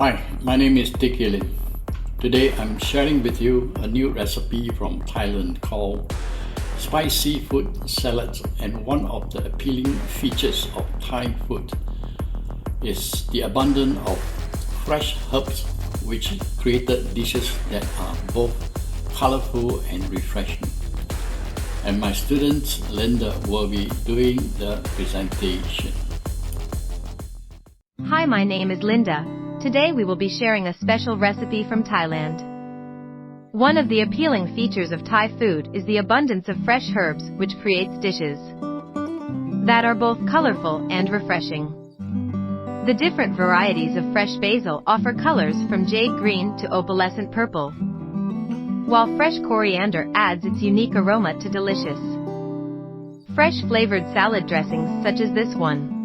Hi, my name is Dickielim. Today I'm sharing with you a new recipe from Thailand called spicy food salad, and one of the appealing features of Thai food is the abundance of fresh herbs which created dishes that are both colorful and refreshing. And my student Linda will be doing the presentation. Hi, my name is Linda. Today we will be sharing a special recipe from Thailand. One of the appealing features of Thai food is the abundance of fresh herbs which creates dishes that are both colorful and refreshing. The different varieties of fresh basil offer colors from jade green to opalescent purple, while fresh coriander adds its unique aroma to delicious, fresh flavored salad dressings such as this one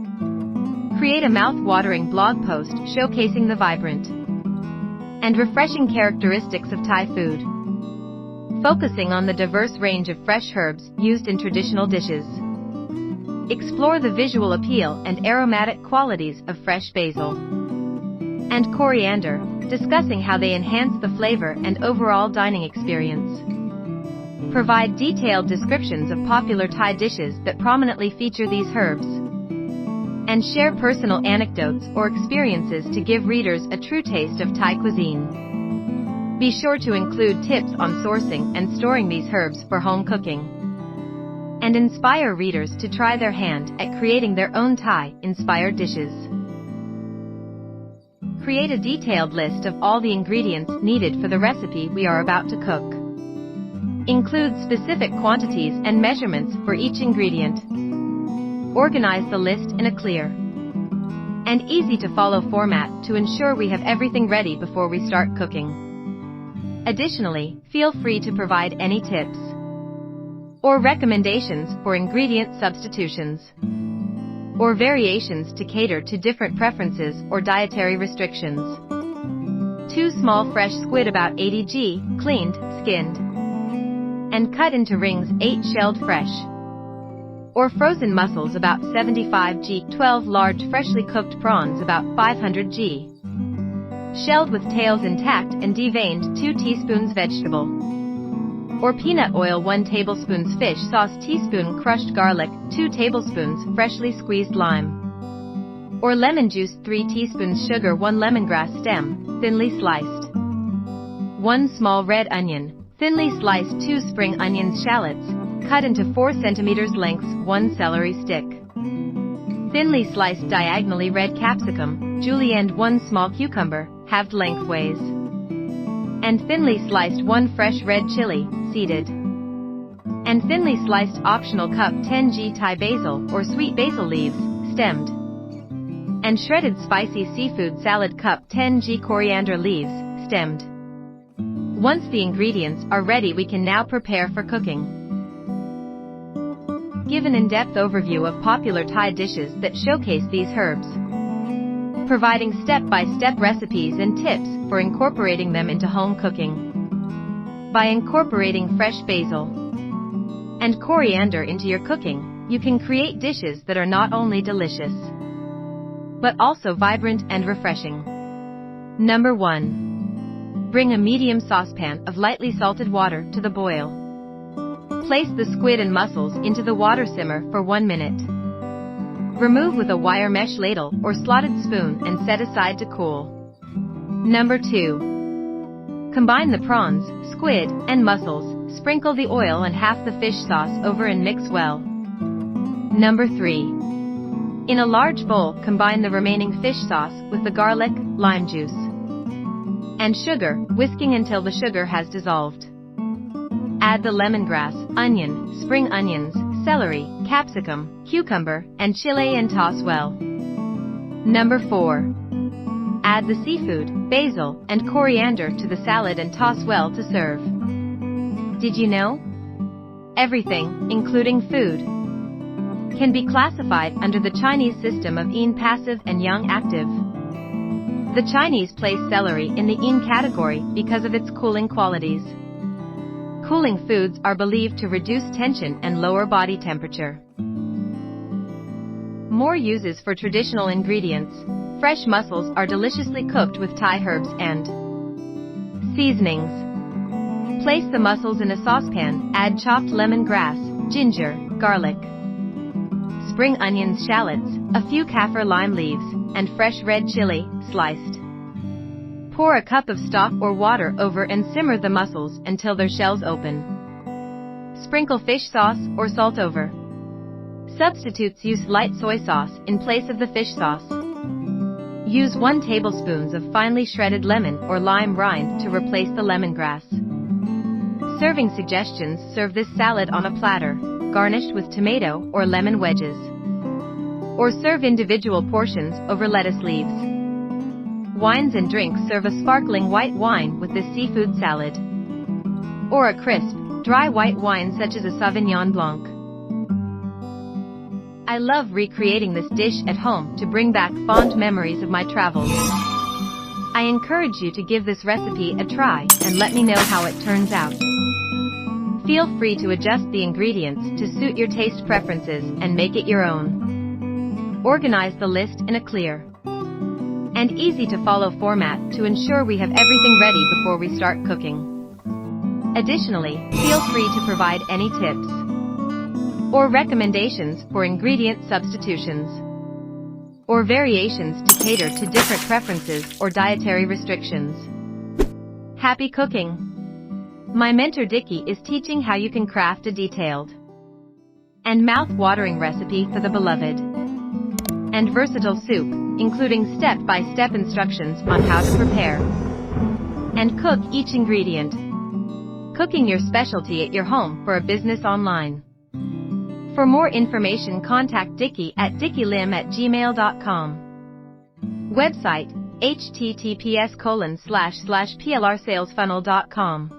create a mouth-watering blog post showcasing the vibrant and refreshing characteristics of Thai food, focusing on the diverse range of fresh herbs used in traditional dishes. Explore the visual appeal and aromatic qualities of fresh basil and coriander, discussing how they enhance the flavor and overall dining experience. Provide detailed descriptions of popular Thai dishes that prominently feature these herbs, and share personal anecdotes or experiences to give readers a true taste of Thai cuisine. Be sure to include tips on sourcing and storing these herbs for home cooking, and inspire readers to try their hand at creating their own Thai-inspired dishes. Create a detailed list of all the ingredients needed for the recipe we are about to cook. Include specific quantities and measurements for each ingredient. Organize the list in a clear and easy-to-follow format to ensure we have everything ready before we start cooking. Additionally, feel free to provide any tips or recommendations for ingredient substitutions or variations to cater to different preferences or dietary restrictions. 2 small fresh squid about 80 g, cleaned, skinned, and cut into rings, 8 shelled fresh or frozen mussels about 75 g, 12 large freshly cooked prawns about 500 g, shelled with tails intact and deveined, 2 teaspoons vegetable or peanut oil, 1 tablespoons fish sauce, teaspoon crushed garlic, 2 tablespoons freshly squeezed lime or lemon juice, 3 teaspoons sugar, 1 lemongrass stem, thinly sliced, 1 small red onion, thinly sliced, 2 spring onions, shallots, cut into 4 cm lengths, 1 celery stick, thinly sliced diagonally red capsicum, julienned, 1 small cucumber, halved lengthways, and thinly sliced 1 fresh red chili, seeded, and thinly sliced optional cup 10 g Thai basil or sweet basil leaves, stemmed, and shredded spicy seafood salad cup 10 g coriander leaves, stemmed. Once the ingredients are ready, we can now prepare for cooking. Give an in-depth overview of popular Thai dishes that showcase these herbs, providing step-by-step recipes and tips for incorporating them into home cooking. By incorporating fresh basil and coriander into your cooking, you can create dishes that are not only delicious, but also vibrant and refreshing. Number 1. Bring a medium saucepan of lightly salted water to the boil. Place the squid and mussels into the water, simmer for 1 minute. Remove with a wire mesh ladle or slotted spoon and set aside to cool. Number 2. Combine the prawns, squid, and mussels, sprinkle the oil and half the fish sauce over and mix well. Number 3. In a large bowl, combine the remaining fish sauce with the garlic, lime juice, and sugar, whisking until the sugar has dissolved. Add the lemongrass, onion, spring onions, celery, capsicum, cucumber, and chili and toss well. Number 4. Add the seafood, basil, and coriander to the salad and toss well to serve. Did you know? Everything, including food, can be classified under the Chinese system of yin passive and yang active. The Chinese place celery in the yin category because of its cooling qualities. Cooling foods are believed to reduce tension and lower body temperature. More uses for traditional ingredients. Fresh mussels are deliciously cooked with Thai herbs and seasonings. Place the mussels in a saucepan, add chopped lemongrass, ginger, garlic, spring onions, shallots, a few kaffir lime leaves, and fresh red chili, sliced. Pour a cup of stock or water over and simmer the mussels until their shells open. Sprinkle fish sauce or salt over. Substitutes: use light soy sauce in place of the fish sauce. Use 1 tablespoon of finely shredded lemon or lime rind to replace the lemongrass. Serving suggestions: serve this salad on a platter, garnished with tomato or lemon wedges. Or serve individual portions over lettuce leaves. Wines and drinks: serve a sparkling white wine with this seafood salad. Or a crisp, dry white wine such as a Sauvignon Blanc. I love recreating this dish at home to bring back fond memories of my travels. I encourage you to give this recipe a try and let me know how it turns out. Feel free to adjust the ingredients to suit your taste preferences and make it your own. Organize the list in a clear and easy to follow format to ensure we have everything ready before we start cooking. Additionally, feel free to provide any tips or recommendations for ingredient substitutions or variations to cater to different preferences or dietary restrictions. Happy cooking! My mentor Dickie is teaching how you can craft a detailed and mouth-watering recipe for the beloved and versatile soup, including step-by-step instructions on how to prepare and cook each ingredient. Cooking your specialty at your home for a business online. For more information, contact Dickie at dickielim@gmail.com. Website: https://plrsalesfunnel.com.